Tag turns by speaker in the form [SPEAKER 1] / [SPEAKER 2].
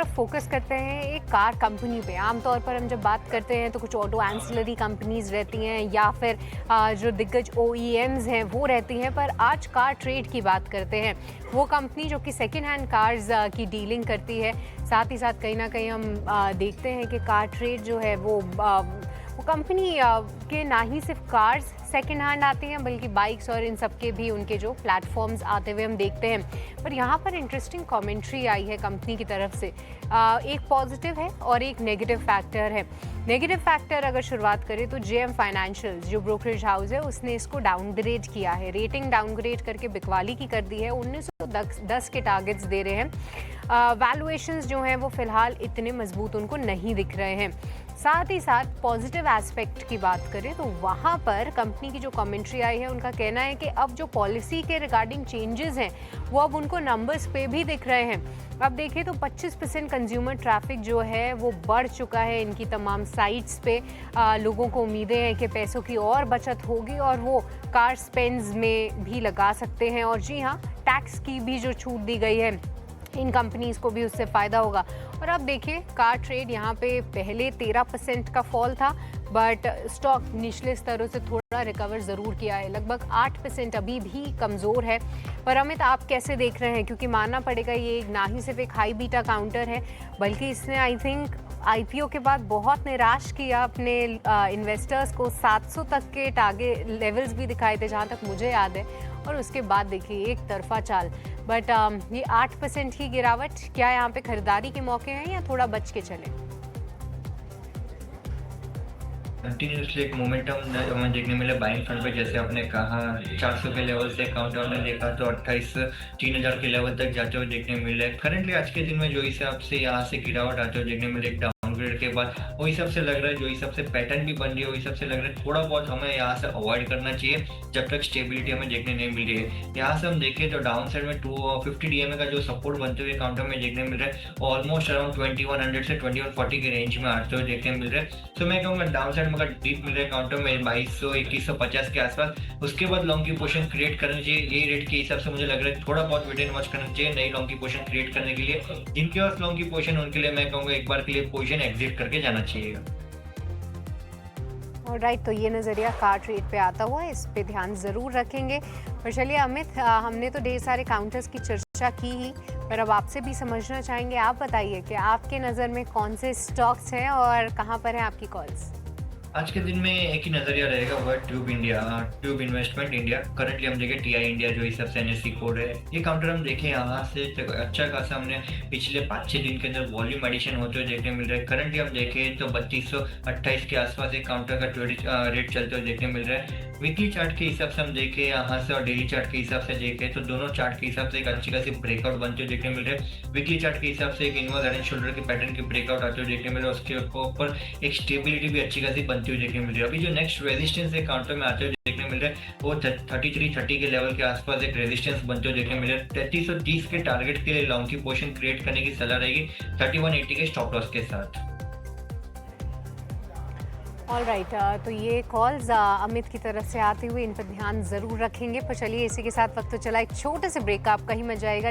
[SPEAKER 1] तरफ फोकस करते हैं एक कार कंपनी पे। आमतौर पर हम जब बात करते हैं तो कुछ ऑटो एंसिलरी कंपनीज रहती हैं या फिर जो दिग्गज OEMs हैं वो रहती हैं, पर आज कार ट्रेड की बात करते हैं। वो कंपनी जो कि सेकेंड हैंड कार्स की डीलिंग करती है। साथ ही साथ कहीं ना कहीं हम देखते हैं कि कार ट्रेड जो है वो कंपनी के ना ही सिर्फ कार्स सेकेंड हैंड आती हैं बल्कि बाइक्स और इन सब के भी उनके जो प्लेटफॉर्म्स आते हुए हम देखते हैं। पर यहाँ पर इंटरेस्टिंग कमेंट्री आई है कंपनी की तरफ से। एक पॉजिटिव है और एक नेगेटिव फैक्टर है। नेगेटिव फैक्टर अगर शुरुआत करें तो JM फाइनेंशियल जो ब्रोकरेज हाउस है उसने इसको डाउनग्रेड किया है, रेटिंग डाउनग्रेड करके बिकवाली की कर दी है। 1910 के टारगेट्स दे रहे हैं। वैल्यूएशंस जो हैं वो फिलहाल इतने मजबूत उनको नहीं दिख रहे हैं। साथ ही साथ पॉजिटिव एस्पेक्ट की बात करें तो वहाँ पर कंपनी की जो कमेंट्री आई है उनका कहना है कि अब जो पॉलिसी के रिगार्डिंग चेंजेस हैं वो अब उनको नंबर्स पे भी दिख रहे हैं। अब देखें तो 25% कंज्यूमर ट्रैफिक जो है वो बढ़ चुका है इनकी तमाम साइट्स पे। लोगों को उम्मीदें हैं कि पैसों की और बचत होगी और वो कार स्पेंड्स में भी लगा सकते हैं। और जी हाँ, टैक्स की भी जो छूट दी गई है इन कंपनीज को भी उससे फ़ायदा होगा। और अब देखिए कार ट्रेड यहाँ पे पहले 13% का फॉल था, बट स्टॉक निचले स्तरों से थोड़ा रिकवर ज़रूर किया है। लगभग 8% अभी भी कमज़ोर है। पर अमित, आप कैसे देख रहे हैं? क्योंकि मानना पड़ेगा ये ना ही सिर्फ एक हाई बीटा काउंटर है बल्कि इसने आई थिंक IPO के बाद बहुत निराश किया अपने इन्वेस्टर्स को। 700 तक के टारगेट लेवल्स भी दिखाए थे जहाँ तक मुझे याद है, और उसके बाद देखिए एक तरफा चाल। बट ये 8% की गिरावट, क्या यहाँ पे खरीदारी के मौके हैं या थोड़ा बच के चले?
[SPEAKER 2] कंटिन्यूसली एक मोमेंटम हमें देखने मिला बाइंग फ्रंट पे। जैसे आपने कहा 400 के लेवल से काउंटडाउन में देखा तो 28,000-3000 के लेवल तक जाते हुए देखने मिले। करंटली आज के दिन में जो हिसाब से यहाँ से गिरावट आते हुए देखने मिले डाउनग्रेड के बाद, वो हिसाब से लग रहा है, जो हिसाब से पैटर्न भी बन रही है वो हिसाब से लग रहा है थोड़ा बहुत हमें यहाँ से अवॉइड करना चाहिए जब तक स्टेबिलिटी हमें देखने नहीं मिल रही है। यहाँ से हम देखें तो डाउन साइड में 250 DMA का जो सपोर्ट बनते हुए काउंटर में देखने मिल रहा है, ऑलमोस्ट अराउंड 2100 से 2140 के रेंज में आते हुए देखने मिल रहा है। तो मैं कहूँगा डाउन साइड में अगर डीप मिल रहा है काउंटर में 2200-2150 के आसपास, उसके बाद लॉन्ग की पोजीशन क्रिएट करनी चाहिए। यही रेट के हिसाब से मुझे लग रहा है थोड़ा बहुत वेट एंड वॉच करना चाहिए नई लॉन्ग की पोजीशन क्रिएट करने के लिए। जिनके पास लॉन्ग की पोजीशन उनके लिए मैं कहूँगा एक बार के लिए पोजीशन एग्जिट करके जाना चाहिए।
[SPEAKER 1] राइट, तो ये नज़रिया कार ट्रेड पे आता हुआ है, इस पे ध्यान ज़रूर रखेंगे। पर चलिए अमित, हमने तो ढेर सारे काउंटर्स की चर्चा की ही, पर अब आपसे भी समझना चाहेंगे। आप बताइए कि आपके नज़र में कौन से स्टॉक्स हैं और कहाँ पर हैं आपकी कॉल्स?
[SPEAKER 2] आज के दिन में एक ही नजरिया रहेगा, वो है tube India, tube investment India. Currently हम देखें TI इंडिया जो हिसाब से NSE कोड है, ये काउंटर हम देखें यहाँ से अच्छा खासा हमने पिछले 5-6 दिन के अंदर वॉल्यूम एडिशन होते हुए देखने मिल रहा है। करंटली हम देखें तो 3228 के आसपास एक काउंटर का रेट चलते हुए देखने मिल रहा है। वीकली चार्ट के हिसाब से हम देखें यहाँ से और डेली चार्ट के हिसाब से देखें तो दोनों चार्ट के हिसाब से एक अच्छी खासी ब्रेकआउट बनते हुए देखने मिल रहा है। वीकली चार्ट के हिसाब से एक इनवर्स हेड एंड शोल्डर के पैटर्न की ब्रेकआउट आते हुए देखने मिल रहा है। उसके ऊपर एक स्टेबिलिटी भी अच्छी खासी बनती हुई देखने मिल रही है। अभी जो नेक्स्ट रेजिस्टेंस है काउंटर में आते हुए देखने मिल रहा है वो 3330 के लेवल के आसपास एक रेजिस्टेंस बनते हुए देखने मिल रहा है। 3330 के टारगेट के लिए लॉन्ग की पोजीशन क्रिएट करने की सलाह रहेगी 3180 के स्टॉप लॉस के साथ।
[SPEAKER 1] ऑल राइट, तो ये कॉल्स अमित की तरफ से आते हुए इन पर ध्यान ज़रूर रखेंगे। पर चलिए इसी के साथ वक्त तो चला एक छोटे से ब्रेक का, आप कहीं मत जाएगा।